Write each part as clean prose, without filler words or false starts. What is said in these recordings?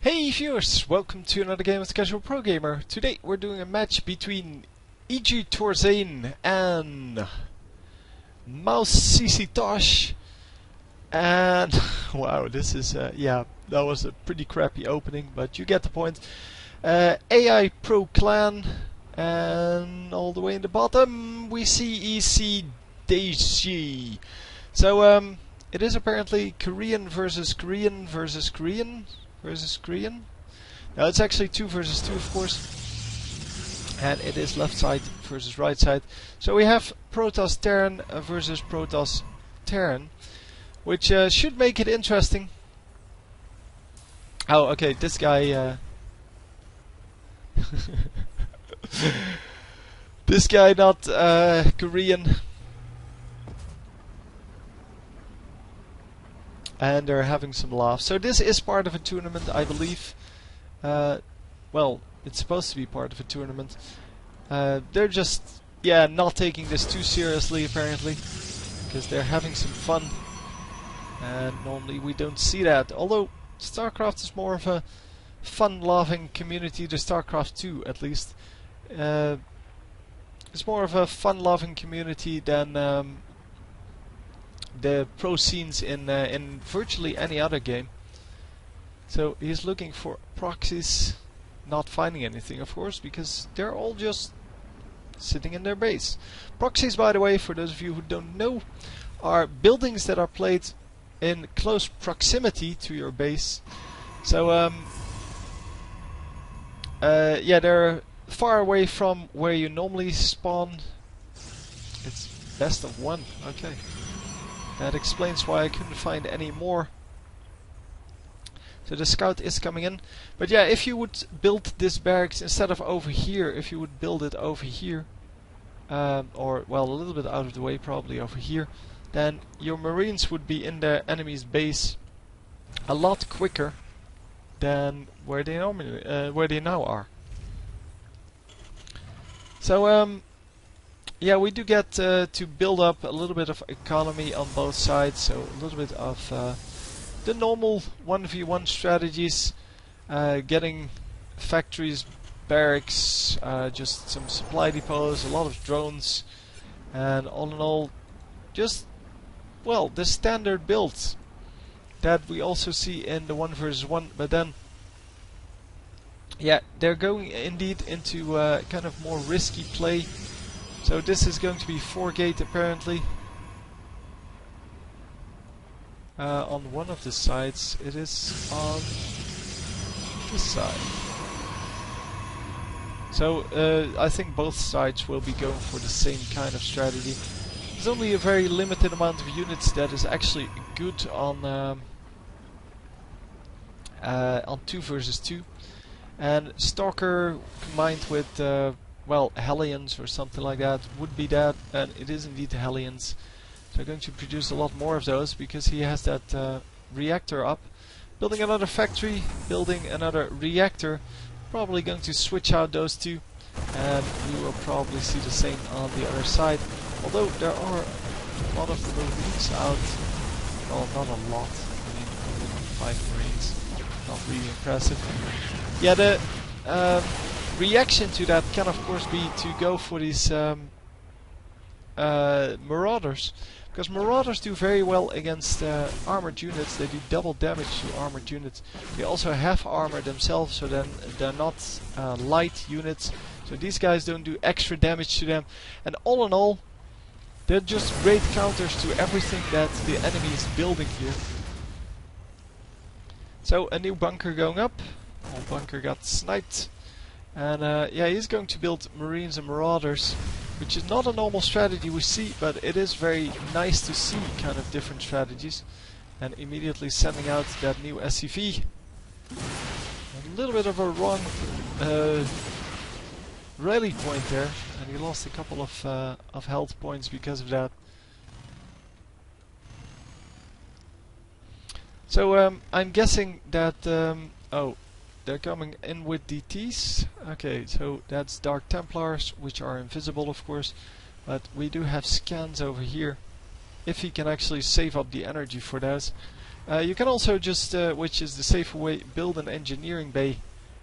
Hey viewers, welcome to another game of the Casual Pro Gamer. Today we're doing a match between EGThorZaIN and mouzCCTosh. And wow, this is yeah, that was a pretty crappy opening, but you get the point. AiProClan, and all the way in the bottom we see ECDayshi. So it is apparently Korean versus Korean versus Korean versus Korean. Now it's actually 2 versus 2, of course, and it is left side versus right side. So we have Protoss Terran versus Protoss Terran, which should make it interesting. Oh, okay, this guy this guy not Korean, and they're having some laughs. So this is part of a tournament, I believe. Well, it's supposed to be part of a tournament. They're just, yeah, not taking this too seriously apparently, because they're having some fun. And normally we don't see that. Although StarCraft is more of a fun-loving community, the StarCraft 2 at least. It's more of a fun-loving community than the pro scenes in virtually any other game. So he's looking for proxies, not finding anything, of course, because they're all just sitting in their base. Proxies, by the way, for those of you who don't know, are buildings that are placed in close proximity to your base. So yeah, they're far away from where you normally spawn. It's best of 1, okay. That explains why I couldn't find any more. So the scout is coming in. But yeah, if you would build this barracks instead of over here, if you would build it over here, or well, a little bit out of the way, probably over here, then your marines would be in the enemy's base a lot quicker than where they normally, where they now are. So yeah, we do get to build up a little bit of economy on both sides, so a little bit of the normal 1v1 strategies, getting factories, barracks, just some supply depots, a lot of drones, and all in all, just, well, the standard builds that we also see in the 1 versus 1, but then, yeah, they're going indeed into kind of more risky play. So this is going to be 4-gate apparently. On one of the sides, it is on this side. So I think both sides will be going for the same kind of strategy. There's only a very limited amount of units that is actually good on 2 versus 2. And Stalker combined with well, Hellions or something like that would be that, and it is indeed Hellions. So I'm going to produce a lot more of those because he has that reactor up. Building another factory, building another reactor. Probably going to switch out those two, and we will probably see the same on the other side. Although there are a lot of Marines out. Well, not a lot. I mean, only 5 Marines. Not really impressive. Yeah, the reaction to that can of course be to go for these Marauders, because Marauders do very well against armored units. They do double damage to armored units. They also have armor themselves, so then they're not light units, so these guys don't do extra damage to them, and all in all they're just great counters to everything that the enemy is building here. So a new bunker going up. Old bunker got sniped. And yeah, he's going to build Marines and Marauders, which is not a normal strategy we see, but it is very nice to see kind of different strategies. And immediately sending out that new SCV. A little bit of a wrong rally point there, and he lost a couple of health points because of that. So I'm guessing that oh, they're coming in with DTs. Okay, so that's Dark Templars, which are invisible of course, but we do have scans over here. If he can actually save up the energy for those. You can also just, which is the safer way, build an engineering bay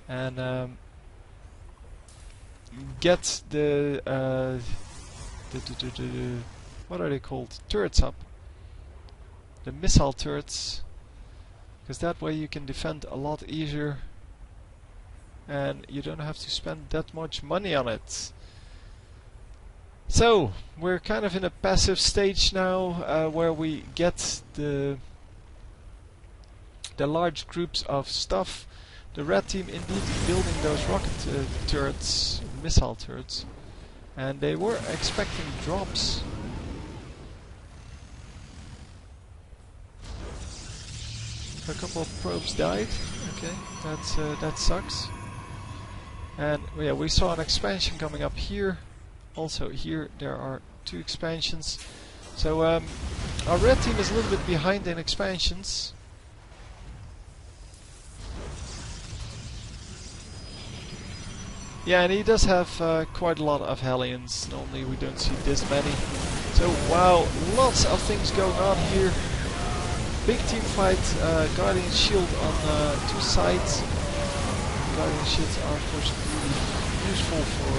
and get the what are they called? Turrets up. The missile turrets. Because that way you can defend a lot easier and you don't have to spend that much money on it. So, we're kind of in a passive stage now where we get the large groups of stuff. The red team indeed building those rocket turrets, missile turrets, and they were expecting drops. A couple of probes died. Okay, that sucks. And yeah, we saw an expansion coming up here. Also here there are 2 expansions. So our red team is a little bit behind in expansions. Yeah, and he does have quite a lot of Hellions. Normally we don't see this many. So wow, lots of things going on here. Big team fight, Guardian Shield on 2 sides. Guardian Shields are of course really useful for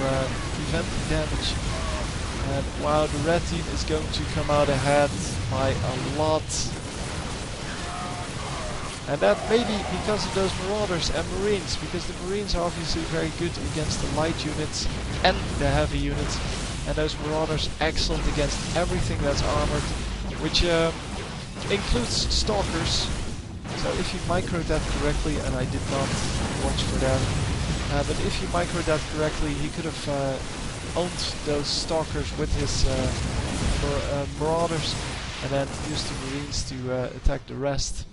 preventing damage. And wow, the red team is going to come out ahead by a lot. And that may be because of those Marauders and Marines, because the Marines are obviously very good against the light units and the heavy units. And those Marauders excellent against everything that's armored, which includes Stalkers. So if you micro that correctly, and I did not watch for that, but if you micro that correctly, he could have owned those Stalkers with his Marauders and then used the Marines to attack the rest.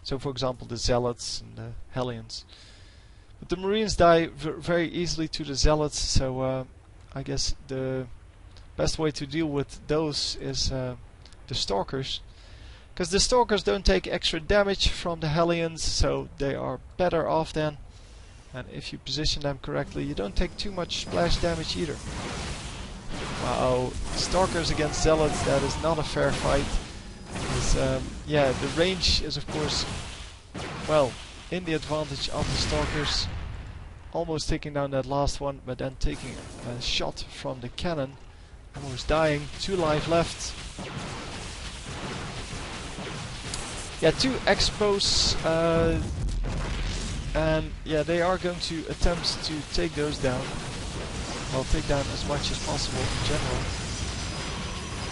So for example the Zealots and the Hellions. But the Marines die very easily to the Zealots, so I guess the best way to deal with those is the Stalkers. Because the Stalkers don't take extra damage from the Hellions, so they are better off then. And if you position them correctly, you don't take too much splash damage either. Wow, Stalkers against Zealots, that is not a fair fight. Because, yeah, the range is of course, well, in the advantage of the Stalkers. Almost taking down that last one, but then taking a shot from the cannon. Almost dying, 2 life left. Yeah, 2 expos, and yeah, they are going to attempt to take those down. Well, take down as much as possible in general.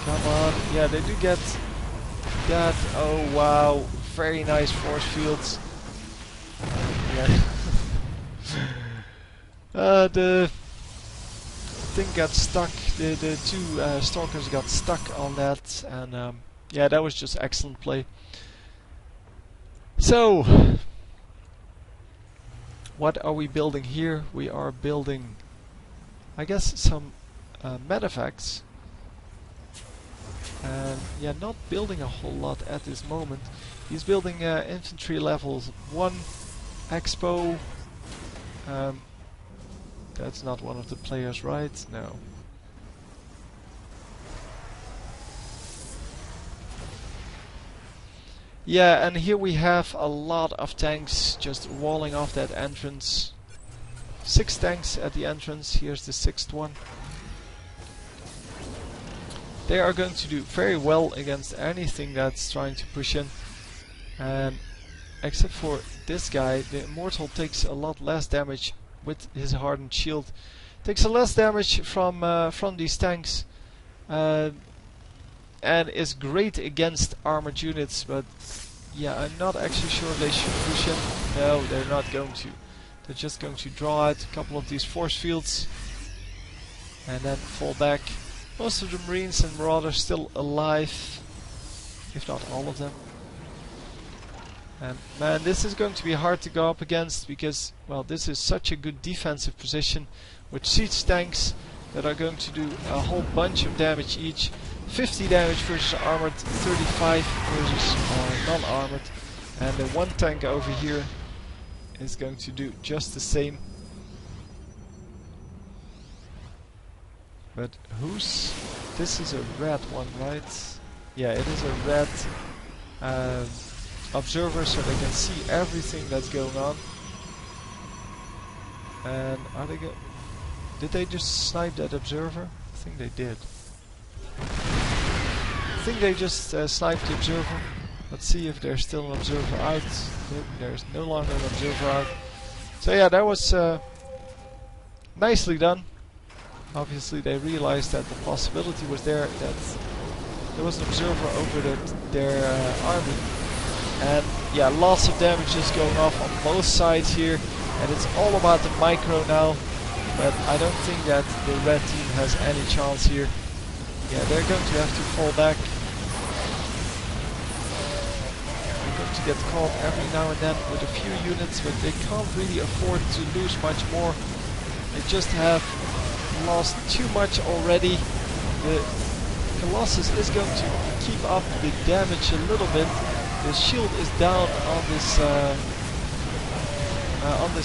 Come on, yeah, they do get that. Oh wow, very nice force fields. Yeah. The thing got stuck. The 2 Stalkers got stuck on that, and yeah, that was just excellent play. So, what are we building here? We are building, I guess, some medevacts. And yeah, not building a whole lot at this moment. He's building infantry levels 1 expo. That's not one of the players, right? No. Yeah, and here we have a lot of tanks just walling off that entrance. 6 tanks at the entrance. Here's the 6th one. They are going to do very well against anything that's trying to push in. And except for this guy, the Immortal takes a lot less damage with his hardened shield. Takes a less damage from these tanks. And is great against armored units, but yeah, I'm not actually sure they should push in. No, they're not going to. They're just going to draw out a couple of these force fields and then fall back. Most of the Marines and Marauders still alive, if not all of them. And man, this is going to be hard to go up against because, well, this is such a good defensive position with siege tanks that are going to do a whole bunch of damage each. 50 damage versus armored, 35 versus non-armored, and the 1 tank over here is going to do just the same. But who's... this is a red one, right? Yeah, it is a red observers so they can see everything that's going on. And are they did they just snipe that observer? I think they did. I think they just sniped the observer. Let's see if there's still an observer out. Nope, there's no longer an observer out. So yeah, that was nicely done. Obviously they realized that the possibility was there that there was an observer over their army. And yeah, lots of damage is going off on both sides here. And it's all about the micro now. But I don't think that the red team has any chance here. Yeah, they're going to have to fall back. They're going to get caught every now and then with a few units, but they can't really afford to lose much more. They just have lost too much already. The Colossus is going to keep up the damage a little bit. The shield is down on this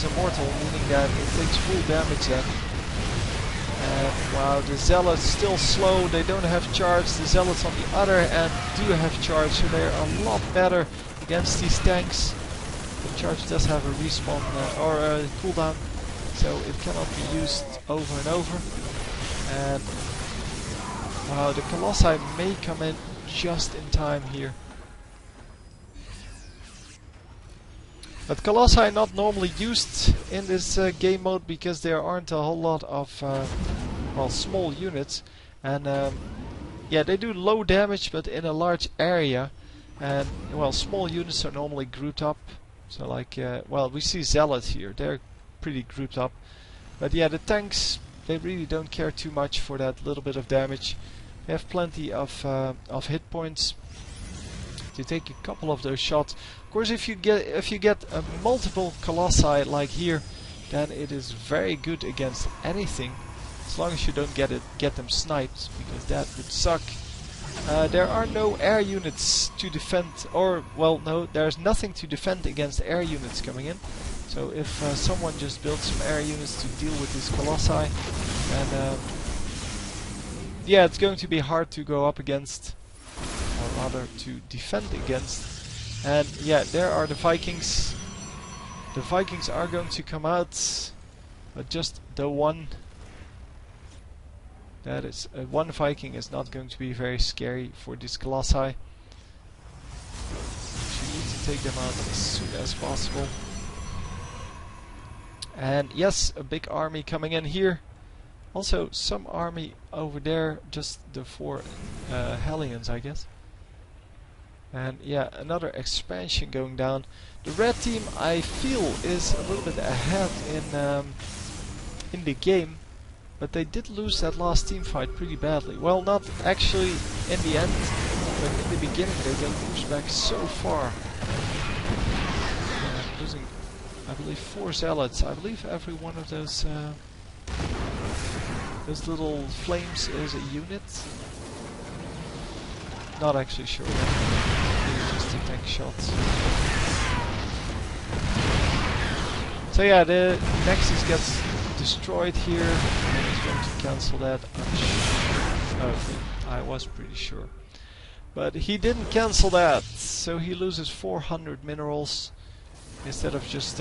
Immortal, meaning that it takes full damage then. And wow, the Zealots still slow, they don't have charge. The Zealots on the other end do have charge, so they're a lot better against these tanks. The charge does have a respawn or a cooldown, so it cannot be used over and over. And wow, the Colossi may come in just in time here. But Colossi not normally used in this game mode because there aren't a whole lot of well, small units, and yeah, they do low damage but in a large area, and well, small units are normally grouped up. So like well, we see Zealots here, they're pretty grouped up, but yeah, the tanks, they really don't care too much for that little bit of damage. They have plenty of hit points to take a couple of those shots. Of course, if you get multiple Colossi like here, then it is very good against anything, as long as you don't get them sniped, because that would suck. There are no air units to defend, or well, no, there's nothing to defend against air units coming in. So if someone just builds some air units to deal with these Colossi, then yeah, it's going to be hard to go up against, or rather to defend against. And yeah, there are the Vikings. The Vikings are going to come out, but just the one. That is one Viking is not going to be very scary for these Colossi. You need to take them out as soon as possible. And yes, a big army coming in here. Also some army over there, just the 4 Hellions, I guess. And yeah, another expansion going down. The red team, I feel, is a little bit ahead in the game, but they did lose that last team fight pretty badly. Well, not actually in the end, but in the beginning they got pushed back so far. Losing, I believe, 4 Zealots. I believe every one of those little flames is a unit. Not actually sure. Just the tank shots. So yeah, the Nexus gets destroyed here, and he's going to cancel that. I was pretty sure, but he didn't cancel that, so he loses 400 minerals instead of just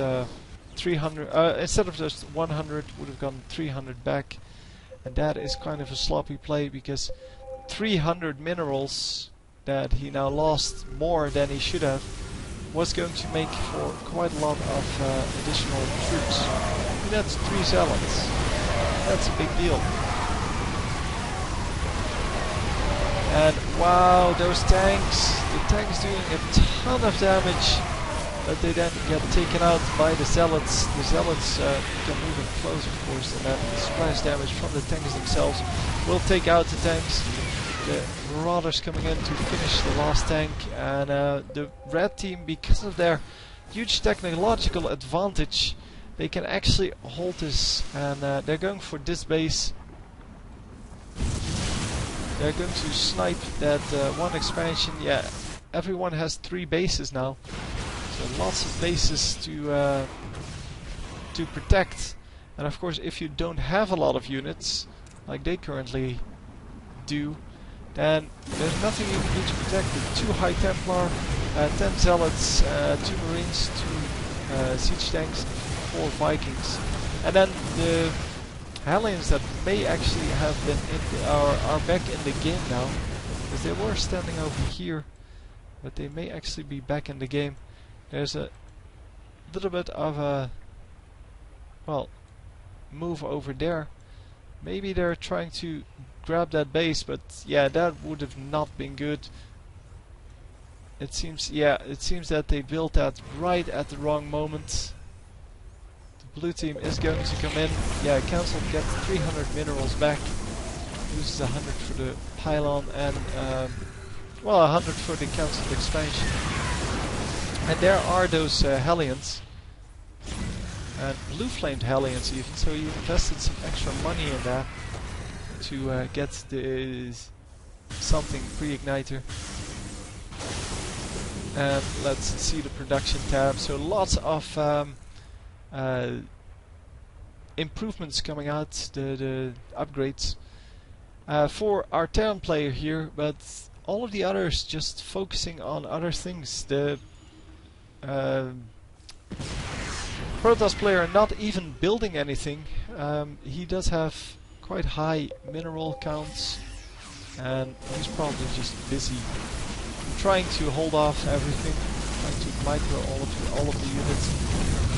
300. Instead of just 100, would have gone 300 back, and that is kind of a sloppy play, because 300 minerals that he now lost more than he should have was going to make for quite a lot of additional troops. And that's 3 Zealots. That's a big deal. And wow, those tanks! The tanks doing a ton of damage, but they then get taken out by the Zealots. The Zealots can move in close, of course, and then the splash damage from the tanks themselves will take out the tanks. The Marauders coming in to finish the last tank, and the red team, because of their huge technological advantage, they can actually hold this, and they're going for this base. They're going to snipe that one expansion. Yeah, everyone has 3 bases now, so lots of bases to protect. And of course, if you don't have a lot of units, like they currently do, then there's nothing you can do to protect it. 2 High Templar, 10 zealots, 2 marines, 2 siege tanks, 4 Vikings, and then the Hellions that may actually have been are back in the game now, because they were standing over here, but they may actually be back in the game. There's a little bit of a, well, move over there. Maybe they're trying to grab that base, but yeah, that would have not been good. It seems, yeah, it seems that they built that right at the wrong moment. The blue team is going to come in. Yeah, Council gets 300 minerals back. Loses 100 for the pylon and well, 100 for the Council expansion. And there are those Hellions. And blue flamed Hellions even, so you invested some extra money in that to get the something pre-igniter. And let's see the production tab. So lots of improvements coming out, the upgrades for our Terran player here, but all of the others just focusing on other things. The Protoss player not even building anything. He does have quite high mineral counts, and he's probably just busy trying to hold off everything, trying to micro all of the units.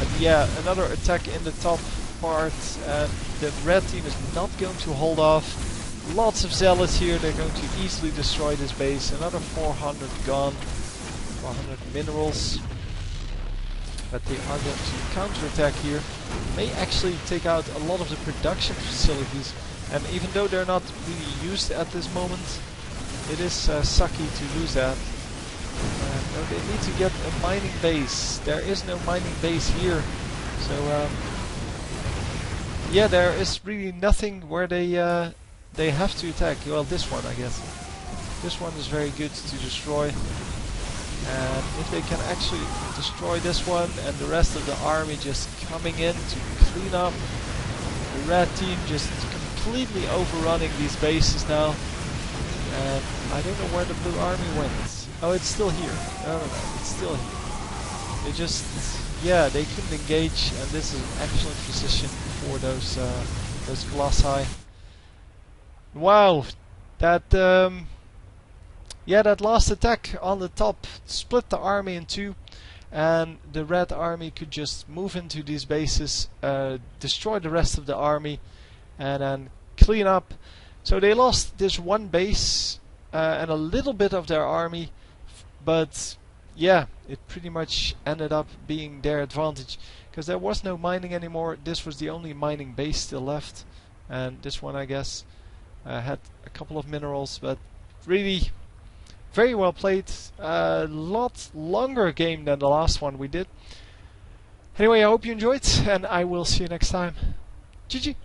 And yeah, another attack in the top part, and the red team is not going to hold off. Lots of zealots here, they're going to easily destroy this base. Another 400 gone, 400 minerals. But they are going to counterattack here. May actually take out a lot of the production facilities, and even though they're not really used at this moment, it is sucky to lose that. No, they need to get a mining base. There is no mining base here, so yeah, there is really nothing where they have to attack. Well, this one, I guess. This one is very good to destroy. And if they can actually destroy this one and the rest of the army just coming in to clean up, the red team just completely overrunning these bases now. And I don't know where the blue army went. Oh, it's still here. No, it's still here. They just, yeah, they couldn't engage, and this is an excellent position for those colossi. Wow, that yeah, that last attack on the top split the army in two, and the red army could just move into these bases, destroy the rest of the army, and then clean up. So they lost this one base and a little bit of their army, but yeah, it pretty much ended up being their advantage, because there was no mining anymore. This was the only mining base still left, and this one, I guess, had a couple of minerals, but really very well played. A lot longer game than the last one we did. Anyway, I hope you enjoyed, and I will see you next time. GG!